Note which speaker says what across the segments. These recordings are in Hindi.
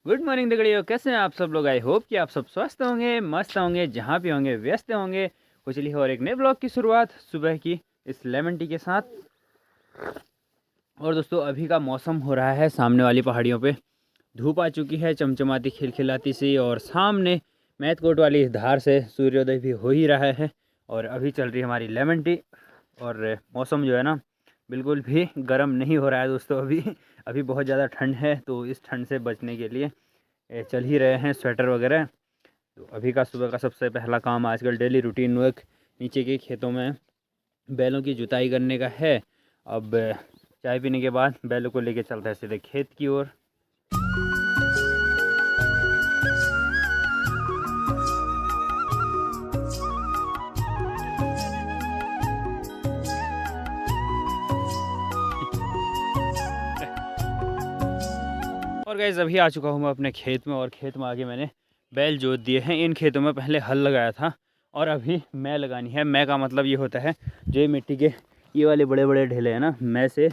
Speaker 1: गुड मॉर्निंग दगड़ियों, कैसे हैं आप सब लोग। आई होप कि आप सब स्वस्थ होंगे, मस्त होंगे, जहाँ भी होंगे व्यस्त होंगे। तो चलिए और एक नए ब्लॉग की शुरुआत सुबह की इस लेमन टी के साथ। और दोस्तों अभी का मौसम हो रहा है, सामने वाली पहाड़ियों पे धूप आ चुकी है चमचमाती खिलखिलाती सी, और सामने मैतकोट वाली इस धार से सूर्योदय भी हो ही रहा है। और अभी चल रही है हमारी लेमन टी। और मौसम जो है ना बिल्कुल भी गर्म नहीं हो रहा है दोस्तों। अभी बहुत ज़्यादा ठंड है, तो इस ठंड से बचने के लिए चल ही रहे हैं स्वेटर वगैरह। तो अभी का सुबह का सबसे पहला काम आजकल डेली रूटीन वर्क नीचे के खेतों में बैलों की जुताई करने का है। अब चाय पीने के बाद बैलों को लेके चलता है सीधे खेत की ओर। और गाइस अभी आ चुका हूँ मैं अपने खेत में, और खेत में आके मैंने बैल जोत दिए हैं। इन खेतों में पहले हल लगाया था और अभी मै लगानी है। मै का मतलब ये होता है जो ये मिट्टी के ये वाले बड़े बड़े ढेले हैं ना, मै से,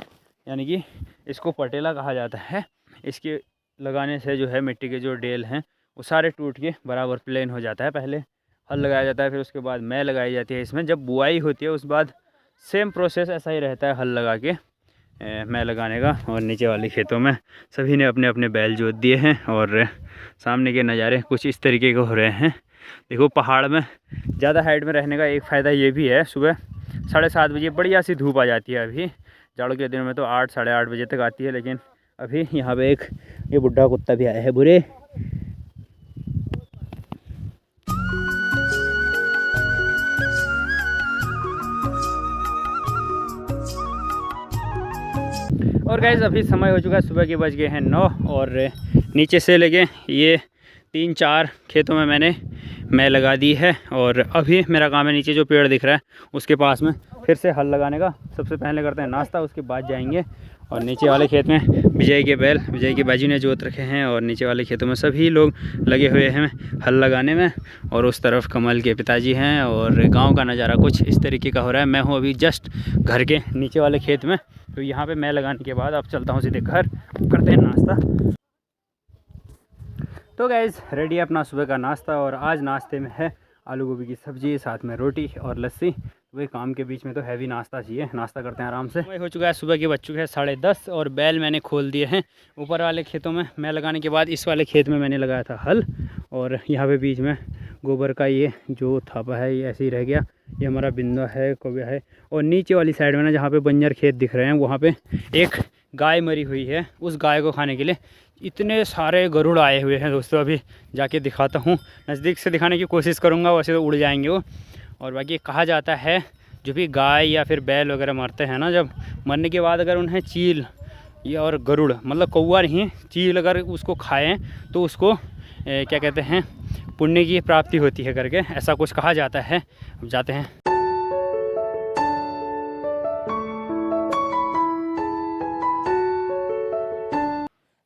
Speaker 1: यानी कि इसको पटेला कहा जाता है। इसके लगाने से जो है मिट्टी के जो ढेल हैं वो सारे टूट के बराबर प्लेन हो जाता है। पहले हल लगाया जाता है, फिर उसके बाद मै लगाई जाती है। इसमें जब बुआई होती है उस बाद सेम प्रोसेस ऐसा ही रहता है, हल लगा के मैं लगाने का। और नीचे वाले खेतों में सभी ने अपने अपने बैल जोत दिए हैं, और सामने के नज़ारे कुछ इस तरीके के हो रहे हैं। देखो पहाड़ में ज़्यादा हाइट में रहने का एक फ़ायदा ये भी है, सुबह 7:30 बजे बढ़िया सी धूप आ जाती है। अभी जाड़ों के दिनों में तो 8 साढ़े 8 बजे तक आती है, लेकिन अभी यहाँ पे एक ये बुढ़ा कुत्ता भी आया है बुरे। और गाइस अभी समय हो चुका है, सुबह के बज गए हैं 9, और नीचे से लेके ये 3-4 खेतों में मैंने मैं लगा दी है। और अभी मेरा काम है नीचे जो पेड़ दिख रहा है उसके पास में फिर से हल लगाने का। सबसे पहले करते हैं नाश्ता, उसके बाद जाएंगे। और नीचे वाले खेत में विजय के बैल विजय की बाजी ने जोत रखे हैं, और नीचे वाले खेतों में सभी लोग लगे हुए हैं हल लगाने में। और उस तरफ कमल के पिताजी हैं, और गांव का नज़ारा कुछ इस तरीके का हो रहा है। मैं हूं अभी जस्ट घर के नीचे वाले खेत में, तो यहाँ पे मैं लगाने के बाद अब चलता हूँ सीधे घर, करते हैं नाश्ता। तो गाइज़ रेडी है अपना सुबह का नाश्ता, और आज नाश्ते में है आलू गोभी की सब्ज़ी, साथ में रोटी और लस्सी। वही काम के बीच में तो हैवी नाश्ता चाहिए। नाश्ता करते हैं आराम से। वही हो चुका है, सुबह के बज चुके हैं 10:30, और बैल मैंने खोल दिए हैं ऊपर वाले खेतों में। मैं लगाने के बाद इस वाले खेत में मैंने लगाया था हल, और यहाँ पे बीच में गोबर का ये जो थापा है ये ऐसे ही रह गया। ये हमारा बिंदा है, कौवा है। और नीचे वाली साइड में ना जहाँ पे बंजर खेत दिख रहे हैं वहाँ पे एक गाय मरी हुई है। उस गाय को खाने के लिए इतने सारे गरुड़ आए हुए हैं दोस्तों। अभी जाके दिखाता हूँ, नज़दीक से दिखाने की कोशिश करूँगा, वैसे तो उड़ जाएंगे वो। और बाकी कहा जाता है जो भी गाय या फिर बैल वगैरह मरते हैं ना, जब मरने के बाद अगर उन्हें चील या और गरुड़ मतलब कौवा नहीं, चील अगर उसको खाएं तो उसको क्या कहते हैं पुण्य की प्राप्ति होती है करके, ऐसा कुछ कहा जाता है। अब जाते हैं।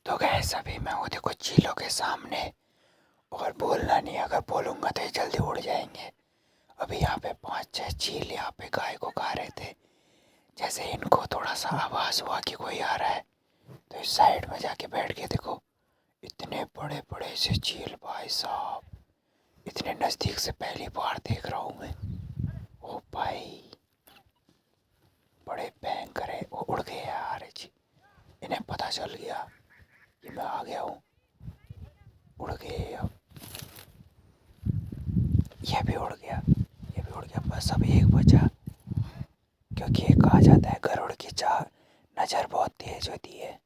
Speaker 1: तो गैस अभी मैं वो देखो चीलों के सामने, और बोलना नहीं, अगर बोलूँगा तो ये जल्दी उड़ जाएंगे। अभी यहाँ पे 5-6 चील यहाँ पे गाय को खा रहे थे। जैसे इनको थोड़ा सा आवाज़ हुआ कि कोई आ रहा है, तो इस साइड में जाके बैठ के देखो, इतने बड़े बड़े से चील भाई साहब, इतने नज़दीक से पहली बार देख रहा हूँ मैं। ओ भाई बड़े भयंकर है। वो उड़ गए यार जी, इन्हें पता चल गया कि मैं आ गया हूँ, उड़ गए। अब ये भी उड़ गया, ये भी उड़ गया। बस अब एक बचा, क्योंकि ये कहा जाता है गरुड़ की चाह नज़र बहुत तेज होती है।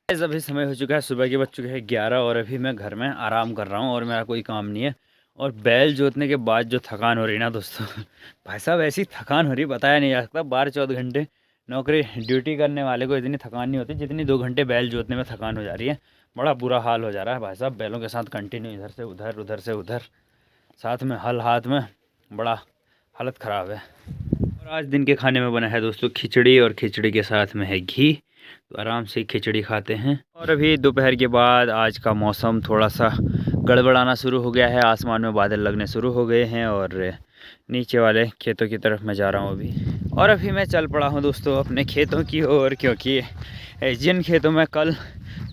Speaker 1: अभी समय हो चुका है, सुबह के बज चुके हैं 11, और अभी मैं घर में आराम कर रहा हूँ, और मेरा कोई काम नहीं है। और बैल जोतने के बाद जो थकान हो रही ना दोस्तों भाई साहब ऐसी थकान हो रही बताया नहीं जा सकता। 12-14 घंटे नौकरी ड्यूटी करने वाले को इतनी थकान नहीं होती जितनी 2 घंटे बैल जोतने में थकान हो जा रही है। बड़ा बुरा हाल हो जा रहा है भाई साहब, बैलों के साथ कंटिन्यू इधर से उधर, उधर से उधर, साथ में हल हाथ में, बड़ा हालत ख़राब है। और आज दिन के खाने में बना है दोस्तों खिचड़ी, और खिचड़ी के साथ में है घी। तो आराम से खिचड़ी खाते हैं। और अभी दोपहर के बाद आज का मौसम थोड़ा सा गड़बड़ाना शुरू हो गया है, आसमान में बादल लगने शुरू हो गए हैं, और नीचे वाले खेतों की तरफ मैं जा रहा हूँ अभी। और अभी मैं चल पड़ा हूँ दोस्तों अपने खेतों की ओर, क्योंकि जिन खेतों में कल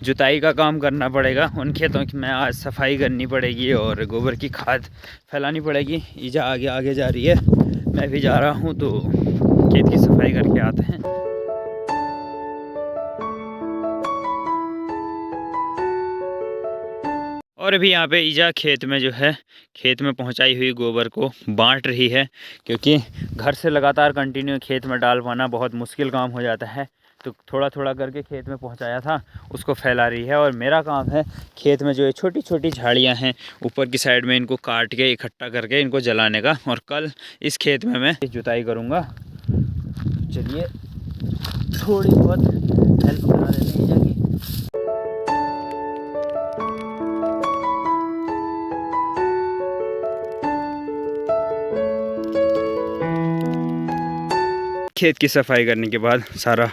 Speaker 1: जुताई का काम करना पड़ेगा। उन खेतों की मैं आज सफाई करनी पड़ेगी और गोबर की खाद फैलानी पड़ेगी। ईजा आगे आगे जा रही है, मैं भी जा रहा हूँ, तो खेत की सफाई करके आते हैं। और अभी यहाँ पे ईजा खेत में जो है, खेत में पहुँचाई हुई गोबर को बांट रही है, क्योंकि घर से लगातार कंटिन्यू खेत में डाल पाना बहुत मुश्किल काम हो जाता है। तो थोड़ा थोड़ा करके खेत में पहुँचाया था, उसको फैला रही है। और मेरा काम है खेत में जो ये छोटी छोटी झाड़ियाँ हैं ऊपर की साइड में, इनको काट के इकट्ठा करके इनको जलाने का। और कल इस खेत में मैं जुताई करूँगा। चलिए थोड़ी बहुत हेल्प करा देते हैं ईजा की। खेत की सफाई करने के बाद सारा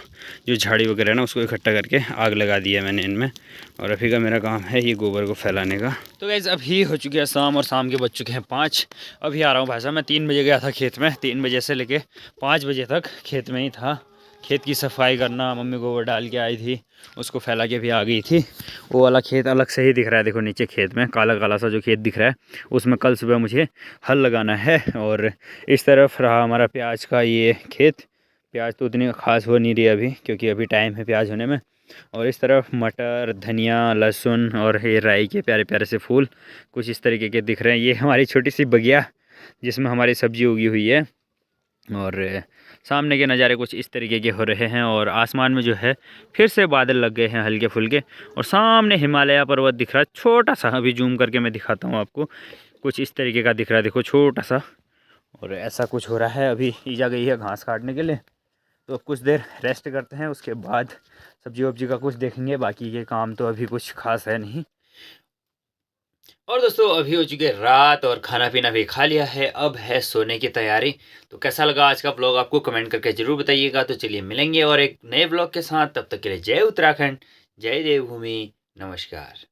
Speaker 1: जो झाड़ी वगैरह है ना, उसको इकट्ठा करके आग लगा दिया मैंने इनमें। और अभी का मेरा काम है ये गोबर को फैलाने का। तो गाइस अभी हो चुकी है शाम, और शाम के बज चुके हैं 5। अभी आ रहा हूँ भाई साहब। मैं 3 बजे गया था खेत में, 3 बजे से लेके 5 बजे तक खेत में ही था। खेत की सफाई करना, मम्मी गोबर डाल के आई थी, उसको फैला के भी आ गई थी। वो वाला खेत अलग से ही दिख रहा है, देखो नीचे खेत में काला काला सा जो खेत दिख रहा है, उसमें कल सुबह मुझे हल लगाना है। और इस तरफ रहा हमारा प्याज का ये खेत। प्याज तो उतनी ख़ास हो नहीं रही अभी, क्योंकि अभी टाइम है प्याज होने में। और इस तरफ मटर, धनिया, लहसुन और ये राई के प्यारे प्यारे से फूल कुछ इस तरीके के दिख रहे हैं। ये हमारी छोटी सी बगिया जिसमें हमारी सब्ज़ी उगी हुई है। और सामने के नज़ारे कुछ इस तरीके के हो रहे हैं। और आसमान में जो है फिर से बादल लग गए हैं हल्के फुल्के। और सामने हिमालय पर्वत दिख रहा है छोटा सा, अभी जूम करके मैं दिखाता हूँ आपको। कुछ इस तरीके का दिख रहा है, देखो छोटा सा। और ऐसा कुछ हो रहा है। अभी ईजा गई है घास काटने के लिए, तो अब कुछ देर रेस्ट करते हैं, उसके बाद सब्जी वब्जी का कुछ देखेंगे। बाकी ये काम तो अभी कुछ खास है नहीं। और दोस्तों अभी हो चुकी है रात, और खाना पीना भी खा लिया है, अब है सोने की तैयारी। तो कैसा लगा आज का ब्लॉग आपको कमेंट करके ज़रूर बताइएगा। तो चलिए मिलेंगे और एक नए ब्लॉग के साथ, तब तक के लिए जय उत्तराखंड, जय देवभूमि, नमस्कार।